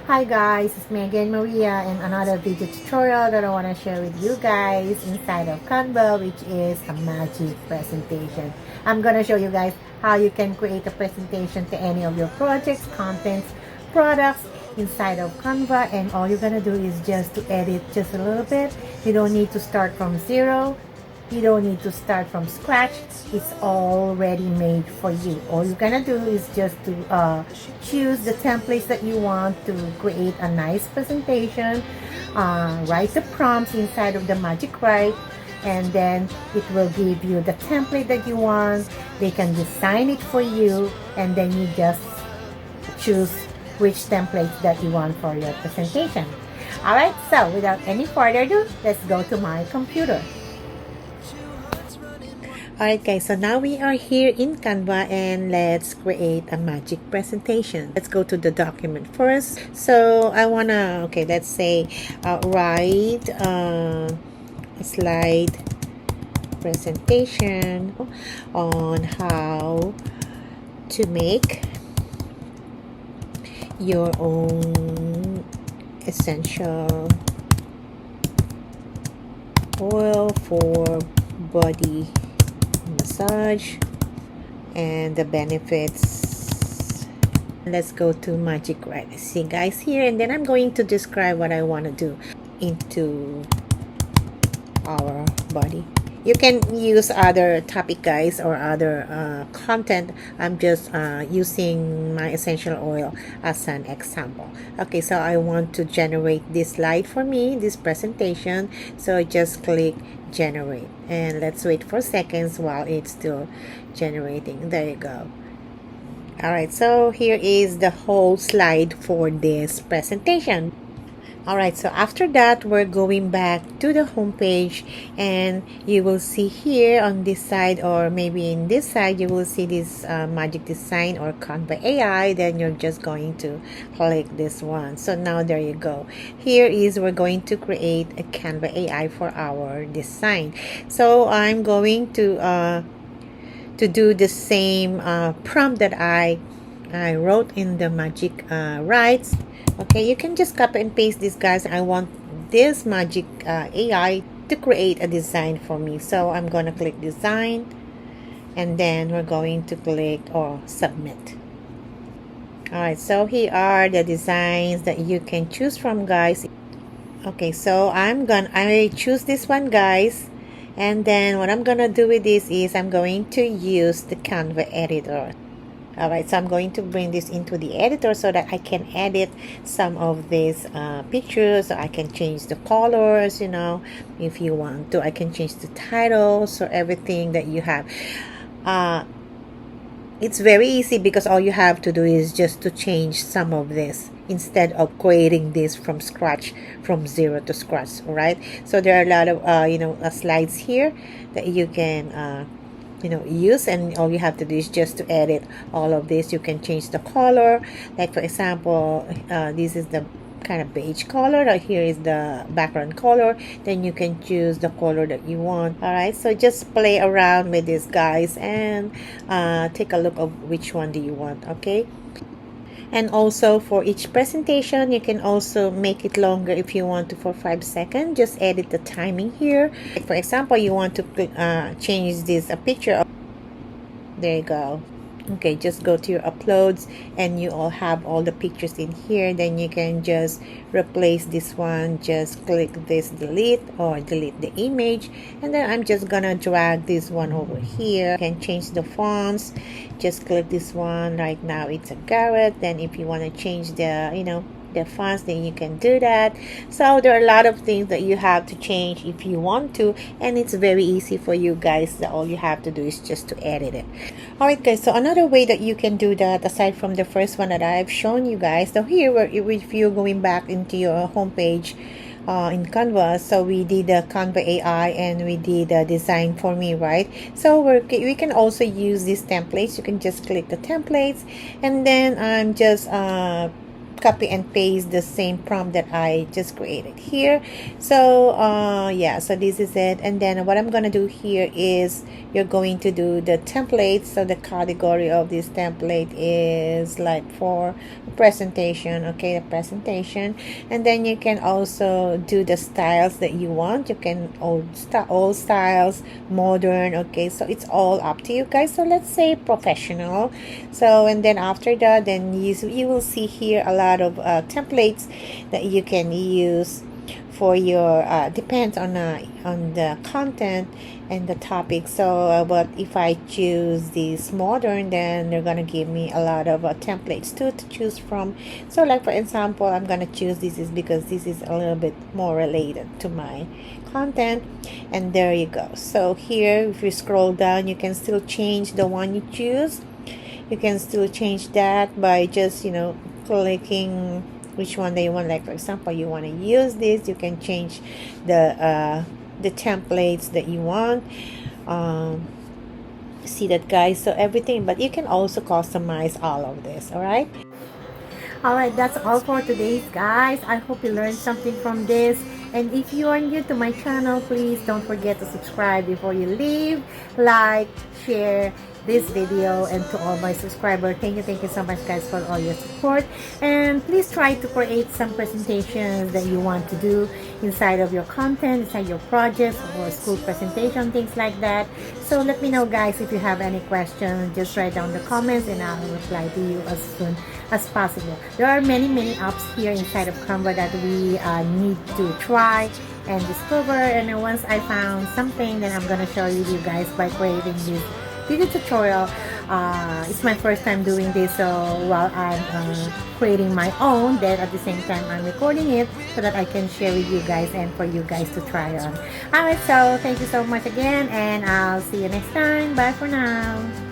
Hi guys, it's me again, Maria, and another video tutorial that I want to share with you guys inside of Canva, which is a magic presentation. I'm going to show you guys how you can create a presentation to any of your projects, contents, products inside of Canva, and all you're going to do is just to edit just a little bit. You don't need to start from zero. You don't need to start from scratch. It's already made for you. All you're gonna do is just to choose the templates that you want to create a nice presentation. Write the prompts inside of the Magic Write, and then it will give you the template that you want. They can design it for you, and then you just choose which templates that you want for your presentation. Alright, so without any further ado, let's go to my computer. Alright guys, so now we are here in Canva and let's create a magic presentation. Let's go to the document first. So I wanna, let's say write a slide presentation on how to make your own essential oil for body massage and the benefits. Let's go to Magic Write. See guys here, and then I'm going to describe what I want to do into our body. You can use other topic guys or other content. I'm just using my essential oil as an example. Okay, so I want to generate this slide for me, this presentation. So just click generate and let's wait for seconds while it's still generating. There you go. Alright, so here is the whole slide for this presentation. Alright, so after that, we're going back to the home page, and you will see here on this side, or maybe in this side, you will see this magic design or Canva AI. Then you're just going to click this one. So now there you go. Here is we're going to create a Canva AI for our design. So I'm going to do the same prompt that I wrote in the Magic Writes. Okay, you can just copy and paste this guys. I want this Magic AI to create a design for me. So I'm going to click design, and then we're going to click or submit. Alright, so here are the designs that you can choose from guys. Okay, so I choose this one guys, and then what I'm gonna do with this is I'm going to use the Canva editor. Alright, so I'm going to bring this into the editor so that I can edit some of these pictures. So I can change the colors, you know, if you want to. I can change the titles or everything that you have. It's very easy because all you have to do is just to change some of this instead of creating this from scratch, from zero to scratch. Alright, so there are a lot of slides here that you can use, and all you have to do is just to edit all of this. You can change the color, like for example this is the kind of beige color. Here is the background color. Then you can choose the color that you want. Alright, so just play around with this guys and take a look of which one do you want. Okay, and also for each presentation you can also make it longer if you want to, for 5 seconds. Just edit the timing here. Like for example, you want to change this picture. There you go. Okay, just go to your uploads and you all have all the pictures in here. Then you can just replace this one. Just click this delete or delete the image, and then I'm just gonna drag this one over here. You can change the fonts. Just click this one. Right now it's a Garrett. Then if you want to change the the fonts, then you can do that. So there are a lot of things that you have to change if you want to, and it's very easy for you guys. That all you have to do is just to edit it. Alright guys, so another way that you can do that aside from the first one that I've shown you guys, so here if you're going back into your home page in Canva, so we did the Canva AI and we did the design for me, right? So we can also use these templates. You can just click the templates, and then I'm just copy and paste the same prompt that I just created here. So yeah, so this is it. And then what I'm gonna do here is you're going to do the template. So the category of this template is like for presentation, okay, the presentation. And then you can also do the styles that you want. You can all styles, modern, okay, so it's all up to you guys. So let's say professional. So and then after that, then you will see here a lot of templates that you can use for your depends on the content and the topic. So but if I choose this modern, then they're gonna give me a lot of templates too to choose from. So like for example, I'm gonna choose this is because this is a little bit more related to my content. And there you go. So here if you scroll down, you can still change the one you choose. You can still change that by just, you know, clicking which one that you want. Like for example, you want to use this, you can change the templates that you want. See that, guys? So everything, but you can also customize all of this. All right, that's all for today, guys. I hope you learned something from this. And if you are new to my channel, please don't forget to subscribe before you leave. Like, share this video, and to all my subscribers, thank you so much, guys, for all your support. And please try to create some presentations that you want to do inside of your content, inside your projects or school presentation, things like that. So let me know, guys, if you have any questions. Just write down the comments and I will reply to you as soon as possible. There are many apps here inside of Canva that we need to try and discover. And then once I found something, then I'm gonna show you guys by creating this video tutorial. It's my first time doing this, so while I'm creating my own, then at the same time I'm recording it so that I can share with you guys and for you guys to try on. Alright, so thank you so much again, and I'll see you next time. Bye for now.